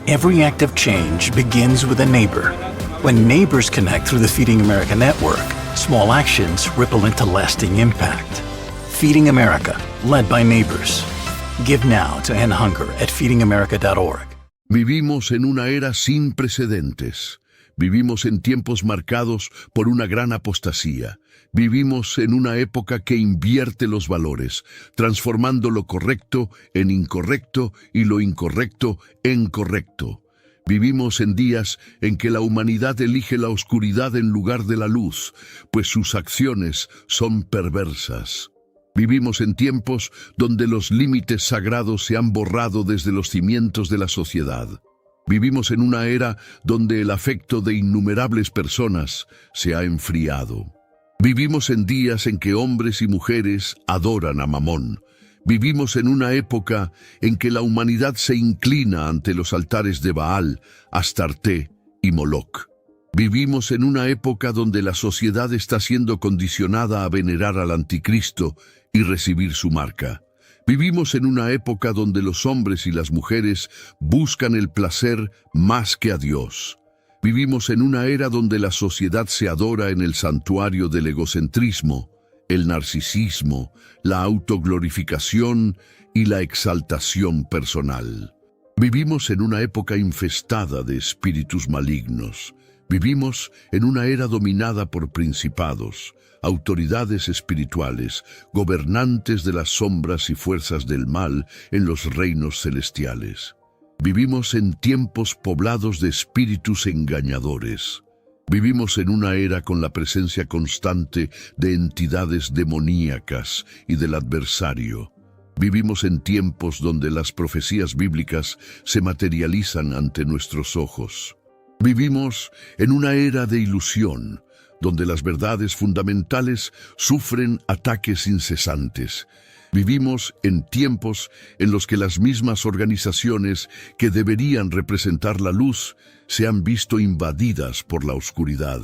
Every act of change begins with a neighbor. When neighbors connect through the Feeding America network, small actions ripple into lasting impact. Feeding America, led by neighbors. Give now to end hunger at feedingamerica.org. Vivimos en una era sin precedentes. Vivimos en tiempos marcados por una gran apostasía. Vivimos en una época que invierte los valores, transformando lo correcto en incorrecto y lo incorrecto en correcto. Vivimos en días en que la humanidad elige la oscuridad en lugar de la luz, pues sus acciones son perversas. Vivimos en tiempos donde los límites sagrados se han borrado desde los cimientos de la sociedad. Vivimos en una era donde el afecto de innumerables personas se ha enfriado. Vivimos en días en que hombres y mujeres adoran a Mamón. Vivimos en una época en que la humanidad se inclina ante los altares de Baal, Astarté y Moloc. Vivimos en una época donde la sociedad está siendo condicionada a venerar al anticristo y recibir su marca. Vivimos en una época donde los hombres y las mujeres buscan el placer más que a Dios. Vivimos en una era donde la sociedad se adora en el santuario del egocentrismo, el narcisismo, la autoglorificación y la exaltación personal. Vivimos en una época infestada de espíritus malignos. Vivimos en una era dominada por principados, autoridades espirituales, gobernantes de las sombras y fuerzas del mal en los reinos celestiales. Vivimos en tiempos poblados de espíritus engañadores. Vivimos en una era con la presencia constante de entidades demoníacas y del adversario. Vivimos en tiempos donde las profecías bíblicas se materializan ante nuestros ojos. Vivimos en una era de ilusión, donde las verdades fundamentales sufren ataques incesantes. Vivimos en tiempos en los que las mismas organizaciones que deberían representar la luz se han visto invadidas por la oscuridad.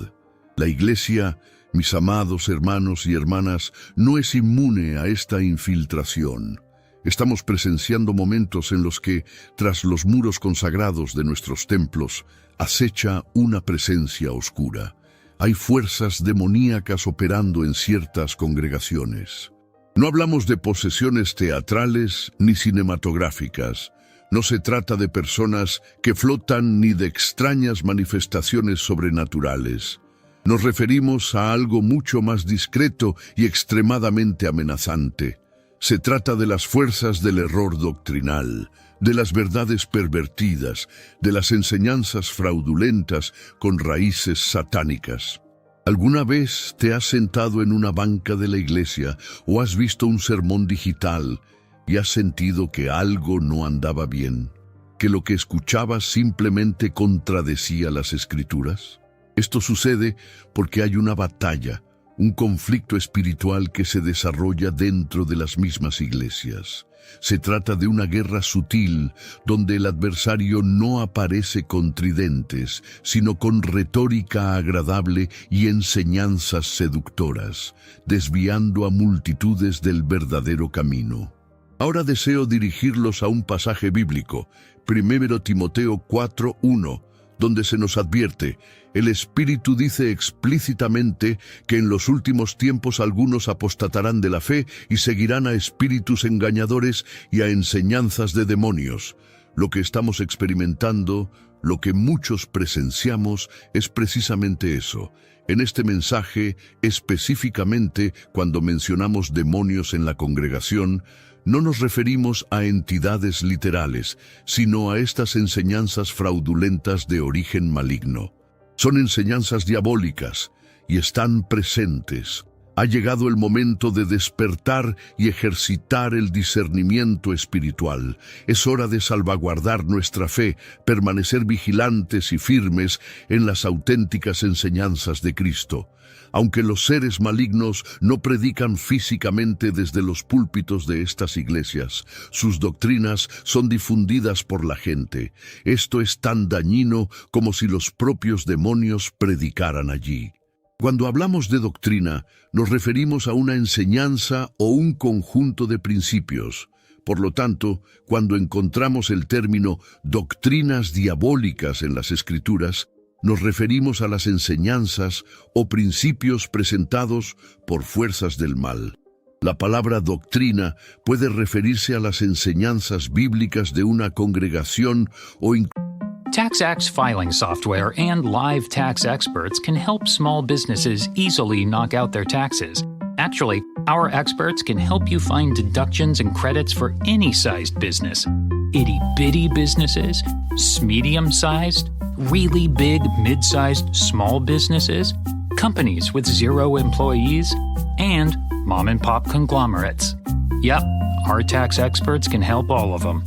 La Iglesia, mis amados hermanos y hermanas, no es inmune a esta infiltración. Estamos presenciando momentos en los que, tras los muros consagrados de nuestros templos, acecha una presencia oscura. Hay fuerzas demoníacas operando en ciertas congregaciones. No hablamos de posesiones teatrales ni cinematográficas. No se trata de personas que flotan ni de extrañas manifestaciones sobrenaturales. Nos referimos a algo mucho más discreto y extremadamente amenazante. Se trata de las fuerzas del error doctrinal, de las verdades pervertidas, de las enseñanzas fraudulentas con raíces satánicas. ¿Alguna vez te has sentado en una banca de la iglesia o has visto un sermón digital y has sentido que algo no andaba bien? ¿Que lo que escuchabas simplemente contradecía las Escrituras? Esto sucede porque hay una batalla, un conflicto espiritual que se desarrolla dentro de las mismas iglesias. Se trata de una guerra sutil donde el adversario no aparece con tridentes, sino con retórica agradable y enseñanzas seductoras, desviando a multitudes del verdadero camino. Ahora deseo dirigirlos a un pasaje bíblico, 1 Timoteo 4:1, donde se nos advierte: el Espíritu dice explícitamente que en los últimos tiempos algunos apostatarán de la fe y seguirán a espíritus engañadores y a enseñanzas de demonios. Lo que estamos experimentando, lo que muchos presenciamos, es precisamente eso. En este mensaje, específicamente cuando mencionamos demonios en la congregación, no nos referimos a entidades literales, sino a estas enseñanzas fraudulentas de origen maligno. Son enseñanzas diabólicas y están presentes. Ha llegado el momento de despertar y ejercitar el discernimiento espiritual. Es hora de salvaguardar nuestra fe, permanecer vigilantes y firmes en las auténticas enseñanzas de Cristo. Aunque los seres malignos no predican físicamente desde los púlpitos de estas iglesias, sus doctrinas son difundidas por la gente. Esto es tan dañino como si los propios demonios predicaran allí. Cuando hablamos de doctrina, nos referimos a una enseñanza o un conjunto de principios. Por lo tanto, cuando encontramos el término doctrinas diabólicas en las Escrituras, nos referimos a las enseñanzas o principios presentados por fuerzas del mal. La palabra doctrina puede referirse a las enseñanzas bíblicas de una congregación o TaxAct filing software and live tax experts can help small businesses easily knock out their taxes. Actually, our experts can help you find deductions and credits for any sized business. Itty-bitty businesses, medium-sized, really big, mid-sized, small businesses, companies with 0 employees, and mom-and-pop conglomerates. Yep, our tax experts can help all of them.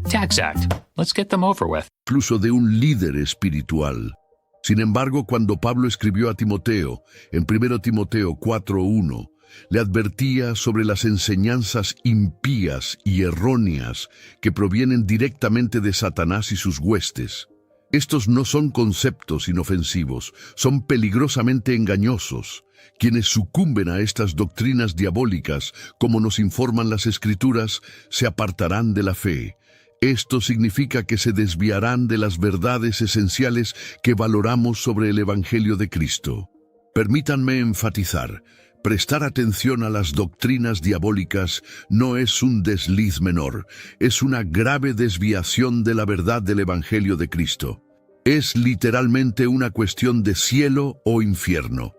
TaxAct. Let's get them over with. Incluso de un líder espiritual. Sin embargo, cuando Pablo escribió a Timoteo, en 1 Timoteo 4:1, le advertía sobre las enseñanzas impías y erróneas que provienen directamente de Satanás y sus huestes. Estos no son conceptos inofensivos, son peligrosamente engañosos. Quienes sucumben a estas doctrinas diabólicas, como nos informan las Escrituras, se apartarán de la fe. Esto significa que se desviarán de las verdades esenciales que valoramos sobre el Evangelio de Cristo. Permítanme enfatizar, prestar atención a las doctrinas diabólicas no es un desliz menor, es una grave desviación de la verdad del Evangelio de Cristo. Es literalmente una cuestión de cielo o infierno.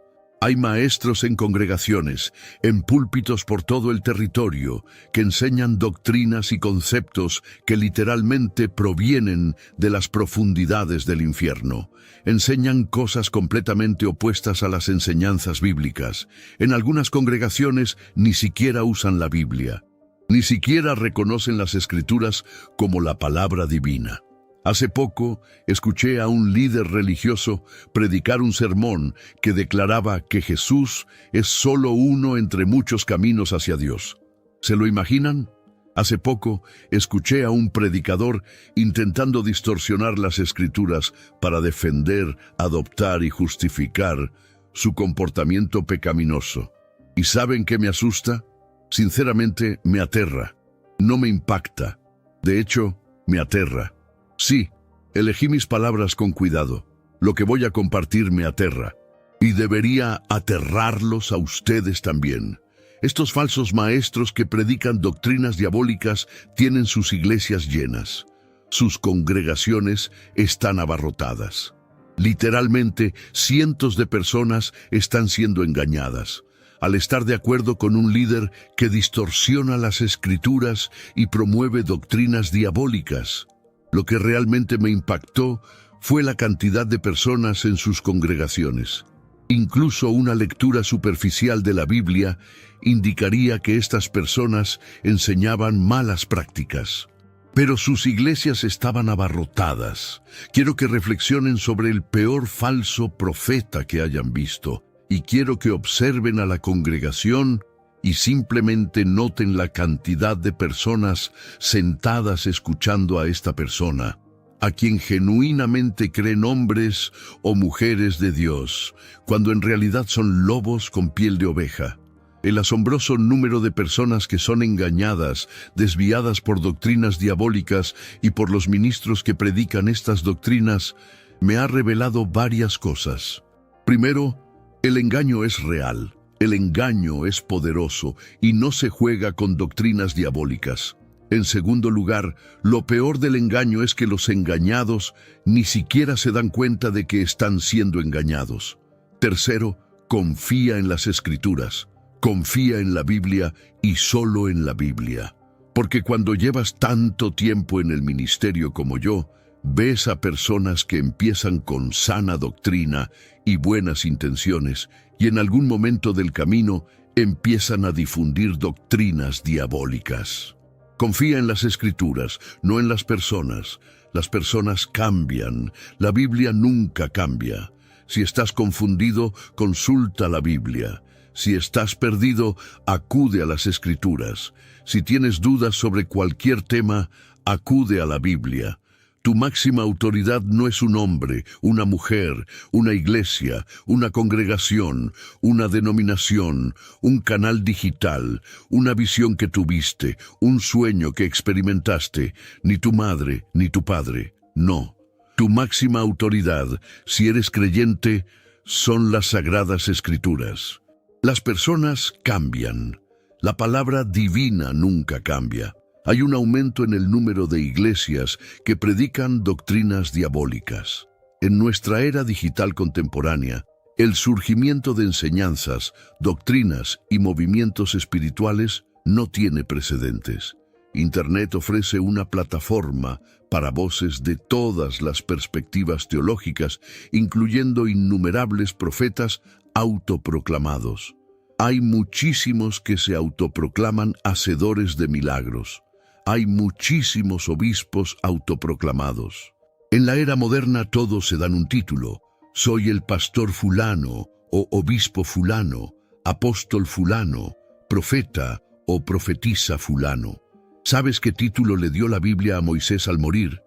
Hay maestros en congregaciones, en púlpitos por todo el territorio, que enseñan doctrinas y conceptos que literalmente provienen de las profundidades del infierno. Enseñan cosas completamente opuestas a las enseñanzas bíblicas. En algunas congregaciones ni siquiera usan la Biblia. Ni siquiera reconocen las Escrituras como la palabra divina. Hace poco escuché a un líder religioso predicar un sermón que declaraba que Jesús es solo uno entre muchos caminos hacia Dios. ¿Se lo imaginan? Hace poco escuché a un predicador intentando distorsionar las Escrituras para defender, adoptar y justificar su comportamiento pecaminoso. ¿Y saben qué me asusta? Sinceramente, me aterra. No me impacta. De hecho, me aterra. Sí, elegí mis palabras con cuidado. Lo que voy a compartir me aterra. Y debería aterrarlos a ustedes también. Estos falsos maestros que predican doctrinas diabólicas tienen sus iglesias llenas. Sus congregaciones están abarrotadas. Literalmente, cientos de personas están siendo engañadas al estar de acuerdo con un líder que distorsiona las Escrituras y promueve doctrinas diabólicas. Lo que realmente me impactó fue la cantidad de personas en sus congregaciones. Incluso una lectura superficial de la Biblia indicaría que estas personas enseñaban malas prácticas. Pero sus iglesias estaban abarrotadas. Quiero que reflexionen sobre el peor falso profeta que hayan visto, y quiero que observen a la congregación y simplemente noten la cantidad de personas sentadas escuchando a esta persona, a quien genuinamente creen hombres o mujeres de Dios, cuando en realidad son lobos con piel de oveja. El asombroso número de personas que son engañadas, desviadas por doctrinas diabólicas y por los ministros que predican estas doctrinas, me ha revelado varias cosas. Primero, el engaño es real. El engaño es poderoso y no se juega con doctrinas diabólicas. En segundo lugar, lo peor del engaño es que los engañados ni siquiera se dan cuenta de que están siendo engañados. Tercero, confía en las Escrituras, confía en la Biblia y solo en la Biblia. Porque cuando llevas tanto tiempo en el ministerio como yo, ves a personas que empiezan con sana doctrina y buenas intenciones, y en algún momento del camino empiezan a difundir doctrinas diabólicas. Confía en las Escrituras, no en las personas. Las personas cambian, la Biblia nunca cambia. Si estás confundido, consulta la Biblia. Si estás perdido, acude a las Escrituras. Si tienes dudas sobre cualquier tema, acude a la Biblia. Tu máxima autoridad no es un hombre, una mujer, una iglesia, una congregación, una denominación, un canal digital, una visión que tuviste, un sueño que experimentaste, ni tu madre, ni tu padre. No. Tu máxima autoridad, si eres creyente, son las Sagradas Escrituras. Las personas cambian. La palabra divina nunca cambia. Hay un aumento en el número de iglesias que predican doctrinas diabólicas. En nuestra era digital contemporánea, el surgimiento de enseñanzas, doctrinas y movimientos espirituales no tiene precedentes. Internet ofrece una plataforma para voces de todas las perspectivas teológicas, incluyendo innumerables profetas autoproclamados. Hay muchísimos que se autoproclaman hacedores de milagros. Hay muchísimos obispos autoproclamados. En la era moderna todos se dan un título. Soy el pastor fulano o obispo fulano, apóstol fulano, profeta o profetisa fulano. ¿Sabes qué título le dio la Biblia a Moisés al morir?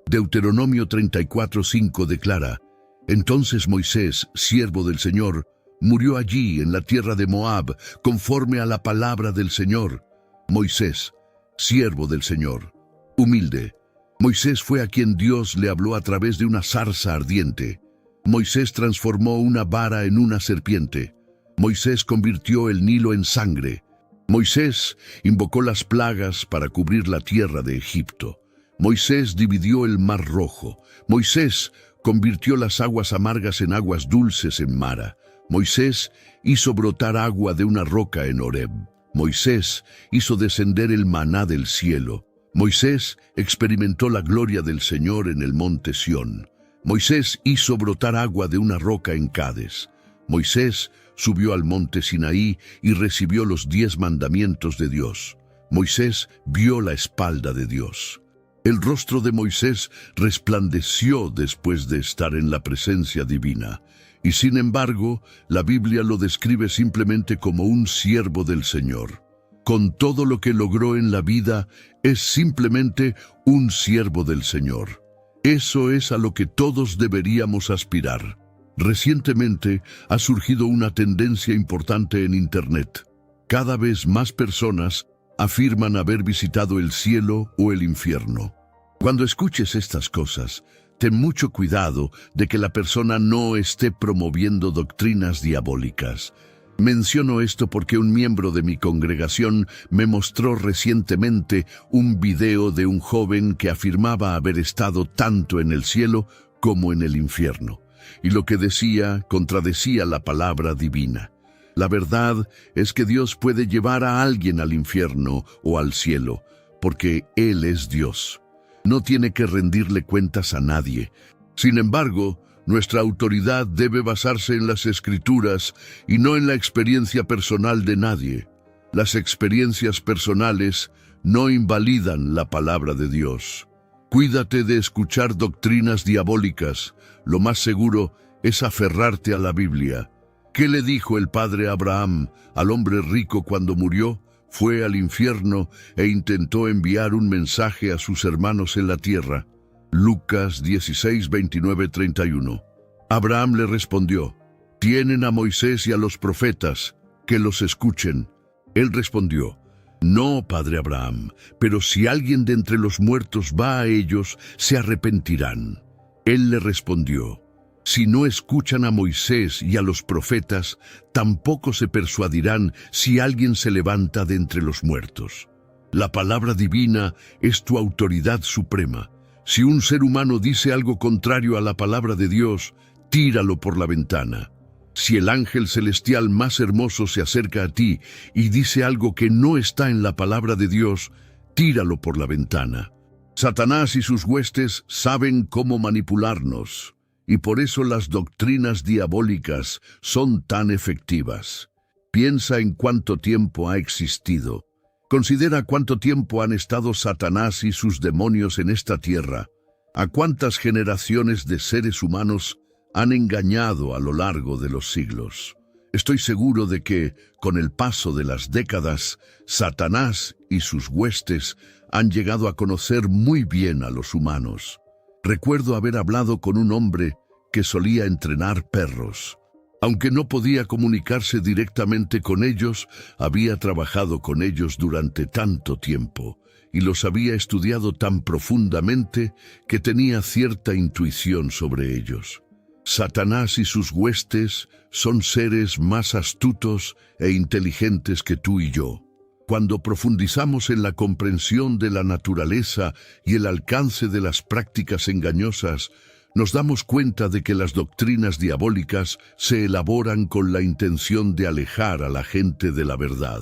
Deuteronomio 34:5 declara: Entonces Moisés, siervo del Señor, murió allí en la tierra de Moab, conforme a la palabra del Señor. Moisés, siervo del Señor, humilde. Moisés fue a quien Dios le habló a través de una zarza ardiente. Moisés transformó una vara en una serpiente. Moisés convirtió el Nilo en sangre. Moisés invocó las plagas para cubrir la tierra de Egipto. Moisés dividió el Mar Rojo. Moisés convirtió las aguas amargas en aguas dulces en Mara. Moisés hizo brotar agua de una roca en Horeb. Moisés hizo descender el maná del cielo. Moisés experimentó la gloria del Señor en el monte Sión. Moisés hizo brotar agua de una roca en Cades. Moisés subió al monte Sinaí y recibió los 10 mandamientos de Dios. Moisés vio la espalda de Dios. El rostro de Moisés resplandeció después de estar en la presencia divina. Y sin embargo, la Biblia lo describe simplemente como un siervo del Señor. Con todo lo que logró en la vida, es simplemente un siervo del Señor. Eso es a lo que todos deberíamos aspirar. Recientemente ha surgido una tendencia importante en Internet. Cada vez más personas afirman haber visitado el cielo o el infierno. Cuando escuches estas cosas, ten mucho cuidado de que la persona no esté promoviendo doctrinas diabólicas. Menciono esto porque un miembro de mi congregación me mostró recientemente un video de un joven que afirmaba haber estado tanto en el cielo como en el infierno, y lo que decía contradecía la palabra divina. La verdad es que Dios puede llevar a alguien al infierno o al cielo, porque Él es Dios. No tiene que rendirle cuentas a nadie. Sin embargo, nuestra autoridad debe basarse en las Escrituras y no en la experiencia personal de nadie. Las experiencias personales no invalidan la palabra de Dios. Cuídate de escuchar doctrinas diabólicas. Lo más seguro es aferrarte a la Biblia. ¿Qué le dijo el padre Abraham al hombre rico cuando murió? Fue al infierno e intentó enviar un mensaje a sus hermanos en la tierra. Lucas 16, 29, 31. Abraham le respondió: «Tienen a Moisés y a los profetas, que los escuchen». Él respondió: «No, padre Abraham, pero si alguien de entre los muertos va a ellos, se arrepentirán». Él le respondió: «Si no escuchan a Moisés y a los profetas, tampoco se persuadirán si alguien se levanta de entre los muertos». La palabra divina es tu autoridad suprema. Si un ser humano dice algo contrario a la palabra de Dios, tíralo por la ventana. Si el ángel celestial más hermoso se acerca a ti y dice algo que no está en la palabra de Dios, tíralo por la ventana. Satanás y sus huestes saben cómo manipularnos, y por eso las doctrinas diabólicas son tan efectivas. Piensa en cuánto tiempo ha existido. Considera cuánto tiempo han estado Satanás y sus demonios en esta tierra. ¿A cuántas generaciones de seres humanos han engañado a lo largo de los siglos? Estoy seguro de que, con el paso de las décadas, Satanás y sus huestes han llegado a conocer muy bien a los humanos. Recuerdo haber hablado con un hombre que solía entrenar perros. Aunque no podía comunicarse directamente con ellos, había trabajado con ellos durante tanto tiempo y los había estudiado tan profundamente que tenía cierta intuición sobre ellos. Satanás y sus huestes son seres más astutos e inteligentes que tú y yo. Cuando profundizamos en la comprensión de la naturaleza y el alcance de las prácticas engañosas, nos damos cuenta de que las doctrinas diabólicas se elaboran con la intención de alejar a la gente de la verdad.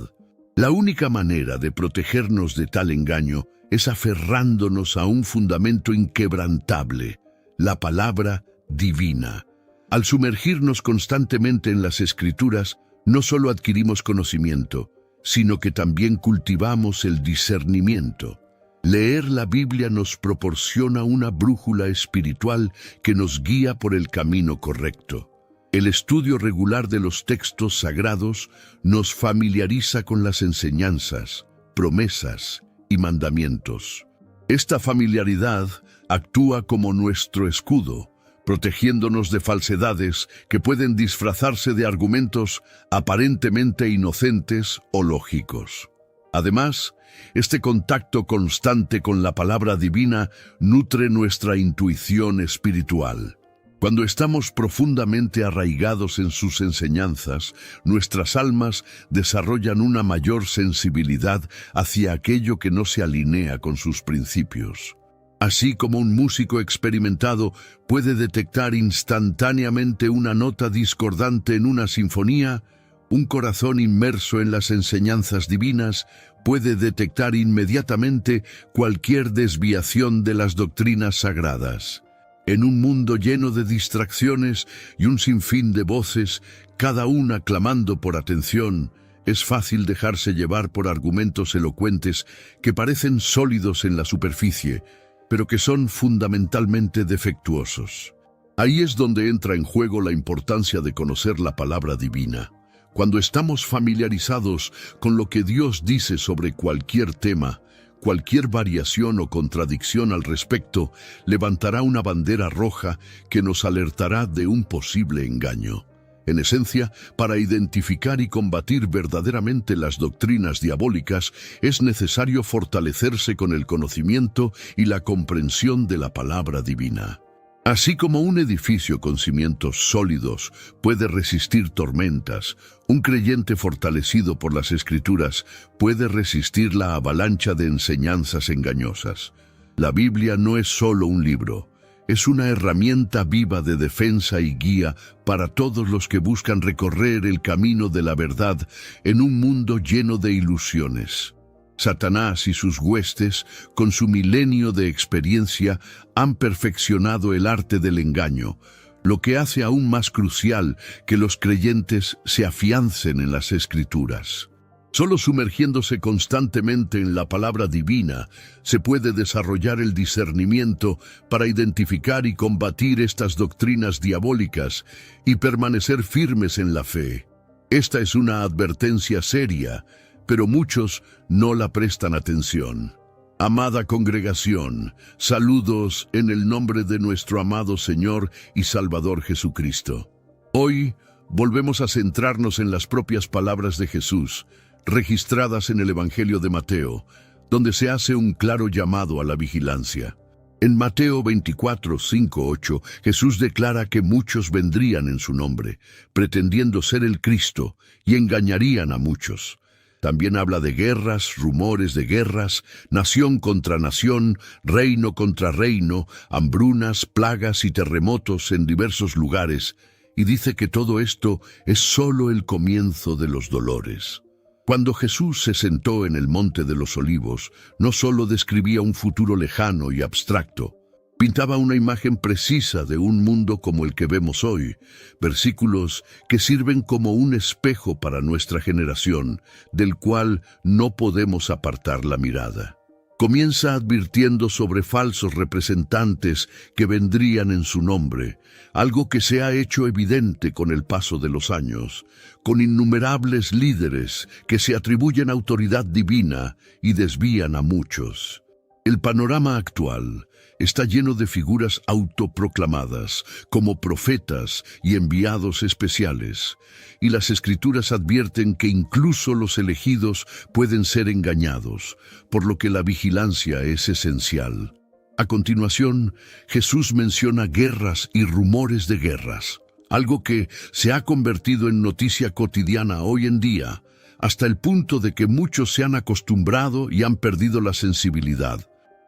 La única manera de protegernos de tal engaño es aferrándonos a un fundamento inquebrantable, la palabra divina. Al sumergirnos constantemente en las Escrituras, no solo adquirimos conocimiento, sino que también cultivamos el discernimiento. Leer la Biblia nos proporciona una brújula espiritual que nos guía por el camino correcto. El estudio regular de los textos sagrados nos familiariza con las enseñanzas, promesas y mandamientos. Esta familiaridad actúa como nuestro escudo, protegiéndonos de falsedades que pueden disfrazarse de argumentos aparentemente inocentes o lógicos. Además, este contacto constante con la palabra divina nutre nuestra intuición espiritual. Cuando estamos profundamente arraigados en sus enseñanzas, nuestras almas desarrollan una mayor sensibilidad hacia aquello que no se alinea con sus principios. Así como un músico experimentado puede detectar instantáneamente una nota discordante en una sinfonía, un corazón inmerso en las enseñanzas divinas puede detectar inmediatamente cualquier desviación de las doctrinas sagradas. En un mundo lleno de distracciones y un sinfín de voces, cada una clamando por atención, es fácil dejarse llevar por argumentos elocuentes que parecen sólidos en la superficie, pero que son fundamentalmente defectuosos. Ahí es donde entra en juego la importancia de conocer la palabra divina. Cuando estamos familiarizados con lo que Dios dice sobre cualquier tema, cualquier variación o contradicción al respecto levantará una bandera roja que nos alertará de un posible engaño. En esencia, para identificar y combatir verdaderamente las doctrinas diabólicas, es necesario fortalecerse con el conocimiento y la comprensión de la palabra divina. Así como un edificio con cimientos sólidos puede resistir tormentas, un creyente fortalecido por las Escrituras puede resistir la avalancha de enseñanzas engañosas. La Biblia no es solo un libro. Es una herramienta viva de defensa y guía para todos los que buscan recorrer el camino de la verdad en un mundo lleno de ilusiones. Satanás y sus huestes, con su milenio de experiencia, han perfeccionado el arte del engaño, lo que hace aún más crucial que los creyentes se afiancen en las Escrituras. Solo sumergiéndose constantemente en la palabra divina se puede desarrollar el discernimiento para identificar y combatir estas doctrinas diabólicas y permanecer firmes en la fe. Esta es una advertencia seria, pero muchos no la prestan atención. Amada congregación, saludos en el nombre de nuestro amado Señor y Salvador Jesucristo. Hoy volvemos a centrarnos en las propias palabras de Jesús, registradas en el Evangelio de Mateo, donde se hace un claro llamado a la vigilancia. En Mateo 24, 5, 8, Jesús declara que muchos vendrían en su nombre, pretendiendo ser el Cristo, y engañarían a muchos. También habla de guerras, rumores de guerras, nación contra nación, reino contra reino, hambrunas, plagas y terremotos en diversos lugares, y dice que todo esto es solo el comienzo de los dolores. Cuando Jesús se sentó en el Monte de los Olivos, no solo describía un futuro lejano y abstracto, pintaba una imagen precisa de un mundo como el que vemos hoy, versículos que sirven como un espejo para nuestra generación, del cual no podemos apartar la mirada. Comienza advirtiendo sobre falsos representantes que vendrían en su nombre, algo que se ha hecho evidente con el paso de los años, con innumerables líderes que se atribuyen autoridad divina y desvían a muchos. El panorama actual está lleno de figuras autoproclamadas, como profetas y enviados especiales, y las Escrituras advierten que incluso los elegidos pueden ser engañados, por lo que la vigilancia es esencial. A continuación, Jesús menciona guerras y rumores de guerras, algo que se ha convertido en noticia cotidiana hoy en día, hasta el punto de que muchos se han acostumbrado y han perdido la sensibilidad.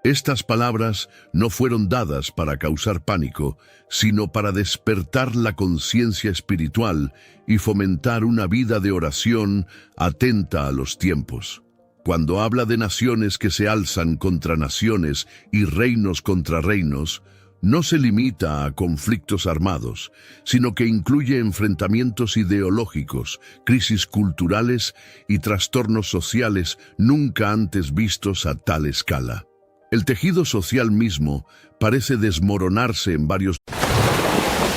Estas palabras no fueron dadas para causar pánico, sino para despertar la conciencia espiritual y fomentar una vida de oración atenta a los tiempos. Cuando habla de naciones que se alzan contra naciones y reinos contra reinos, no se limita a conflictos armados, sino que incluye enfrentamientos ideológicos, crisis culturales y trastornos sociales nunca antes vistos a tal escala. El tejido social mismo parece desmoronarse en varios...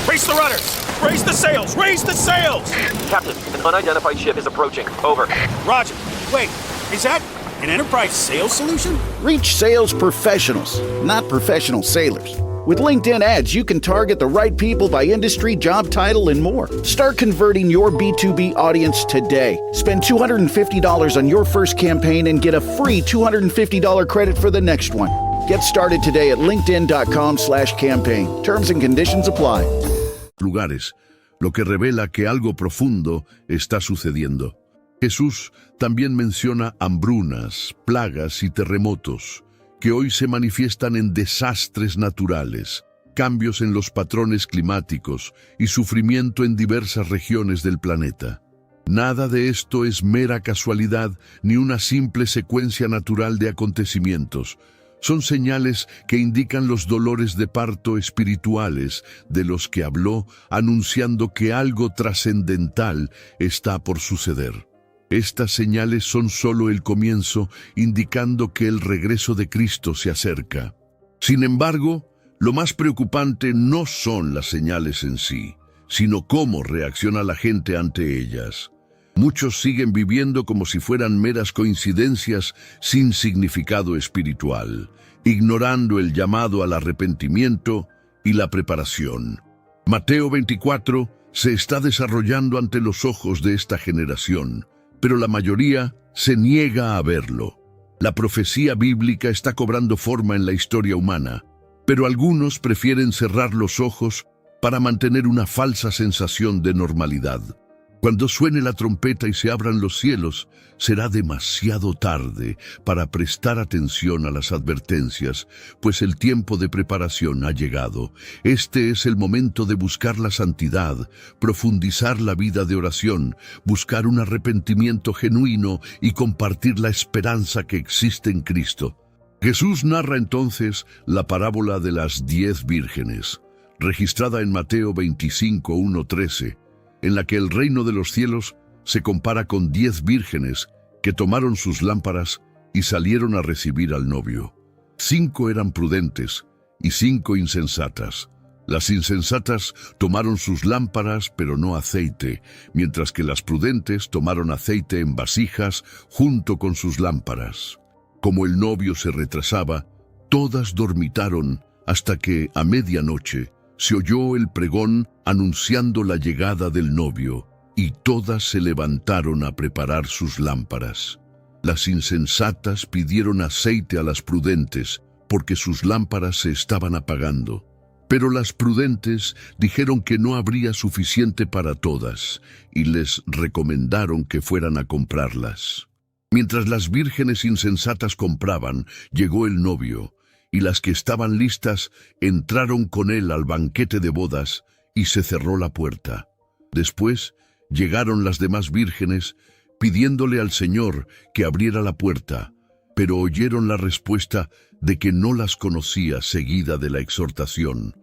Raise the rudders! Raise the sails! Raise the sails! Captain, an unidentified ship is approaching. Over. Roger. Wait, is that an Enterprise sales solution? Reach sales professionals, not professional sailors. With LinkedIn ads, you can target the right people by industry, job title, and more. Start converting your B2B audience today. Spend $250 on your first campaign and get a free $250 credit for the next one. Get started today at linkedin.com/campaign. Terms and conditions apply. lugares, lo que revela que algo profundo está sucediendo. Jesús también menciona hambrunas, plagas y terremotos, que hoy se manifiestan en desastres naturales, cambios en los patrones climáticos y sufrimiento en diversas regiones del planeta. Nada de esto es mera casualidad ni una simple secuencia natural de acontecimientos. Son señales que indican los dolores de parto espirituales de los que habló, anunciando que algo trascendental está por suceder. Estas señales son solo el comienzo, indicando que el regreso de Cristo se acerca. Sin embargo, lo más preocupante no son las señales en sí, sino cómo reacciona la gente ante ellas. Muchos siguen viviendo como si fueran meras coincidencias sin significado espiritual, ignorando el llamado al arrepentimiento y la preparación. Mateo 24 se está desarrollando ante los ojos de esta generación, pero la mayoría se niega a verlo. La profecía bíblica está cobrando forma en la historia humana, pero algunos prefieren cerrar los ojos para mantener una falsa sensación de normalidad. Cuando suene la trompeta y se abran los cielos, será demasiado tarde para prestar atención a las advertencias, pues el tiempo de preparación ha llegado. Este es el momento de buscar la santidad, profundizar la vida de oración, buscar un arrepentimiento genuino y compartir la esperanza que existe en Cristo. Jesús narra entonces la parábola de las 10 vírgenes, registrada en Mateo 25, 1-13, en la que el reino de los cielos se compara con 10 vírgenes que tomaron sus lámparas y salieron a recibir al novio. 5 eran prudentes y 5 insensatas. Las insensatas tomaron sus lámparas, pero no aceite, mientras que las prudentes tomaron aceite en vasijas junto con sus lámparas. Como el novio se retrasaba, todas dormitaron hasta que, a medianoche, se oyó el pregón anunciando la llegada del novio, y todas se levantaron a preparar sus lámparas. Las insensatas pidieron aceite a las prudentes, porque sus lámparas se estaban apagando. Pero las prudentes dijeron que no habría suficiente para todas, y les recomendaron que fueran a comprarlas. Mientras las vírgenes insensatas compraban, llegó el novio, y las que estaban listas entraron con él al banquete de bodas y se cerró la puerta. Después llegaron las demás vírgenes pidiéndole al Señor que abriera la puerta, pero oyeron la respuesta de que no las conocía, seguida de la exhortación: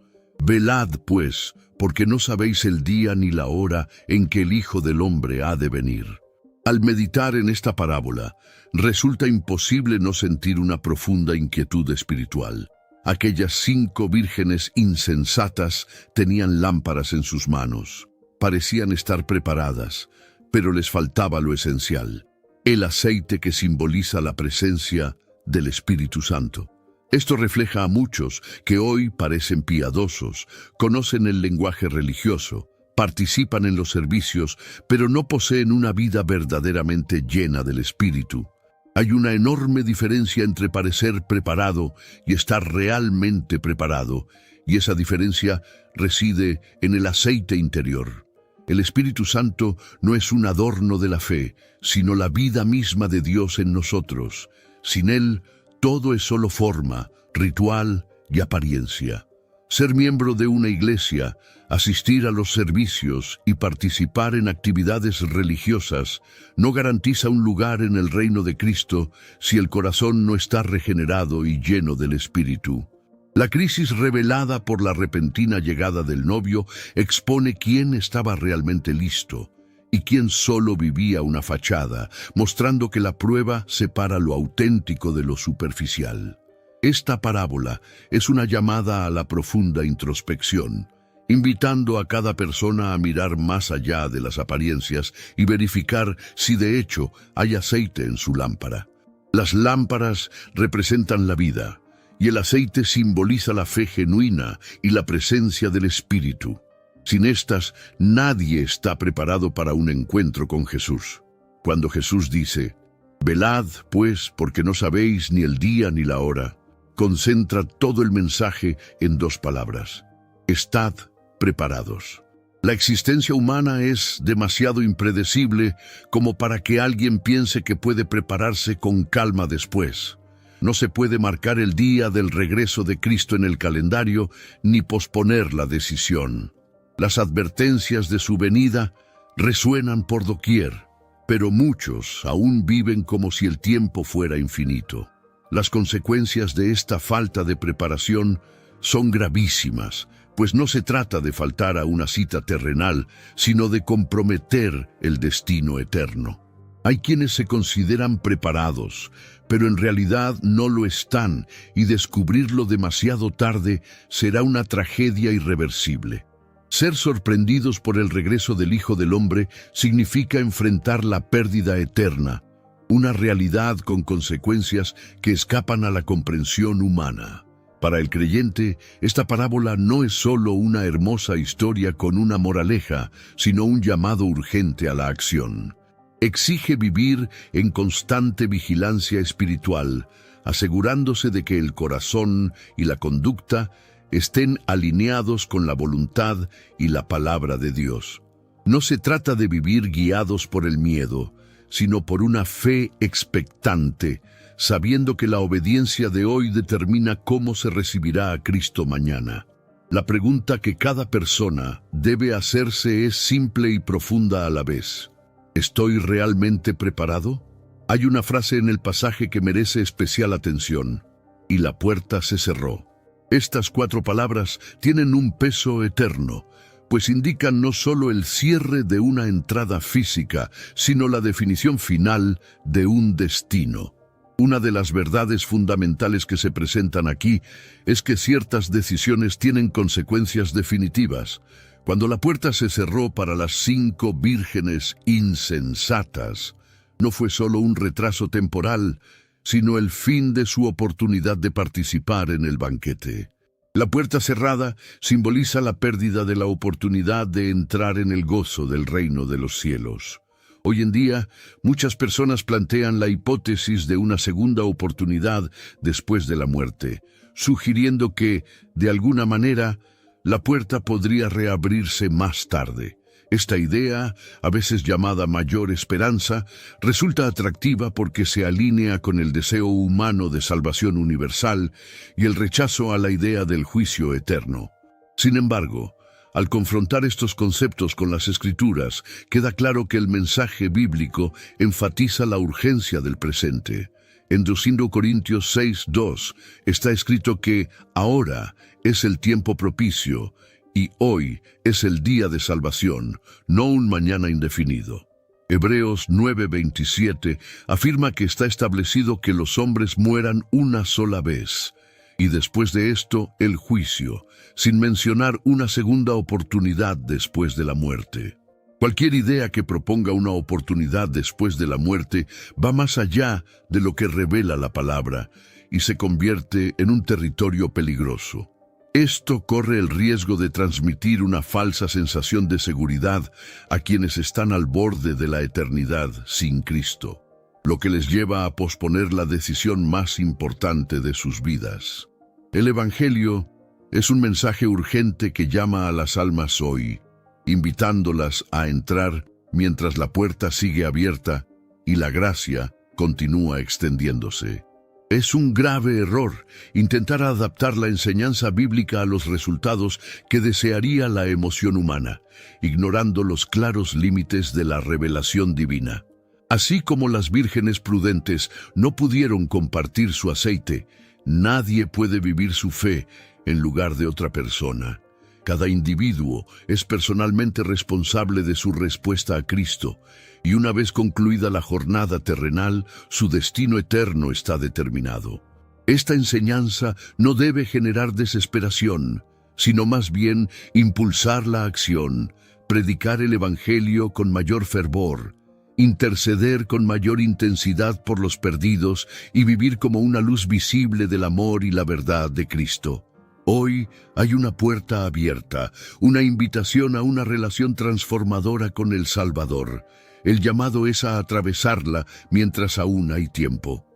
«Velad, pues, porque no sabéis el día ni la hora en que el Hijo del Hombre ha de venir». Al meditar en esta parábola, resulta imposible no sentir una profunda inquietud espiritual. Aquellas 5 vírgenes insensatas tenían lámparas en sus manos. Parecían estar preparadas, pero les faltaba lo esencial: el aceite que simboliza la presencia del Espíritu Santo. Esto refleja a muchos que hoy parecen piadosos, conocen el lenguaje religioso, participan en los servicios, pero no poseen una vida verdaderamente llena del Espíritu. Hay una enorme diferencia entre parecer preparado y estar realmente preparado, y esa diferencia reside en el aceite interior. El Espíritu Santo no es un adorno de la fe, sino la vida misma de Dios en nosotros. Sin Él, todo es solo forma, ritual y apariencia. Ser miembro de una iglesia, asistir a los servicios y participar en actividades religiosas no garantiza un lugar en el reino de Cristo si el corazón no está regenerado y lleno del Espíritu. La crisis revelada por la repentina llegada del novio expone quién estaba realmente listo y quién solo vivía una fachada, mostrando que la prueba separa lo auténtico de lo superficial. Esta parábola es una llamada a la profunda introspección, invitando a cada persona a mirar más allá de las apariencias y verificar si de hecho hay aceite en su lámpara. Las lámparas representan la vida, y el aceite simboliza la fe genuina y la presencia del Espíritu. Sin estas, nadie está preparado para un encuentro con Jesús. Cuando Jesús dice, «Velad, pues, porque no sabéis ni el día ni la hora», concentra todo el mensaje en dos palabras: «Estad preparados». La existencia humana es demasiado impredecible como para que alguien piense que puede prepararse con calma después. No se puede marcar el día del regreso de Cristo en el calendario ni posponer la decisión. Las advertencias de su venida resuenan por doquier, pero muchos aún viven como si el tiempo fuera infinito. Las consecuencias de esta falta de preparación son gravísimas, pues no se trata de faltar a una cita terrenal, sino de comprometer el destino eterno. Hay quienes se consideran preparados, pero en realidad no lo están, y descubrirlo demasiado tarde será una tragedia irreversible. Ser sorprendidos por el regreso del Hijo del Hombre significa enfrentar la pérdida eterna, una realidad con consecuencias que escapan a la comprensión humana. Para el creyente, esta parábola no es solo una hermosa historia con una moraleja, sino un llamado urgente a la acción. Exige vivir en constante vigilancia espiritual, asegurándose de que el corazón y la conducta estén alineados con la voluntad y la palabra de Dios. No se trata de vivir guiados por el miedo, sino por una fe expectante, sabiendo que la obediencia de hoy determina cómo se recibirá a Cristo mañana. La pregunta que cada persona debe hacerse es simple y profunda a la vez. ¿Estoy realmente preparado? Hay una frase en el pasaje que merece especial atención: «Y la puerta se cerró». Estas 4 palabras tienen un peso eterno, pues indican no solo el cierre de una entrada física, sino la definición final de un destino. Una de las verdades fundamentales que se presentan aquí es que ciertas decisiones tienen consecuencias definitivas. Cuando la puerta se cerró para las 5 vírgenes insensatas, no fue solo un retraso temporal, sino el fin de su oportunidad de participar en el banquete. La puerta cerrada simboliza la pérdida de la oportunidad de entrar en el gozo del reino de los cielos. Hoy en día, muchas personas plantean la hipótesis de una segunda oportunidad después de la muerte, sugiriendo que, de alguna manera, la puerta podría reabrirse más tarde. Esta idea, a veces llamada mayor esperanza, resulta atractiva porque se alinea con el deseo humano de salvación universal y el rechazo a la idea del juicio eterno. Sin embargo, al confrontar estos conceptos con las Escrituras, queda claro que el mensaje bíblico enfatiza la urgencia del presente. En 2 Corintios 6:2 está escrito que ahora es el tiempo propicio y hoy es el día de salvación, no un mañana indefinido. Hebreos 9:27 afirma que está establecido que los hombres mueran una sola vez, y después de esto el juicio, sin mencionar una segunda oportunidad después de la muerte. Cualquier idea que proponga una oportunidad después de la muerte va más allá de lo que revela la palabra, y se convierte en un territorio peligroso. Esto corre el riesgo de transmitir una falsa sensación de seguridad a quienes están al borde de la eternidad sin Cristo, lo que les lleva a posponer la decisión más importante de sus vidas. El Evangelio es un mensaje urgente que llama a las almas hoy, invitándolas a entrar mientras la puerta sigue abierta y la gracia continúa extendiéndose. Es un grave error intentar adaptar la enseñanza bíblica a los resultados que desearía la emoción humana, ignorando los claros límites de la revelación divina. Así como las vírgenes prudentes no pudieron compartir su aceite, nadie puede vivir su fe en lugar de otra persona. Cada individuo es personalmente responsable de su respuesta a Cristo, y una vez concluida la jornada terrenal, su destino eterno está determinado. Esta enseñanza no debe generar desesperación, sino más bien impulsar la acción, predicar el Evangelio con mayor fervor, interceder con mayor intensidad por los perdidos y vivir como una luz visible del amor y la verdad de Cristo. Hoy hay una puerta abierta, una invitación a una relación transformadora con el Salvador. El llamado es a atravesarla mientras aún hay tiempo.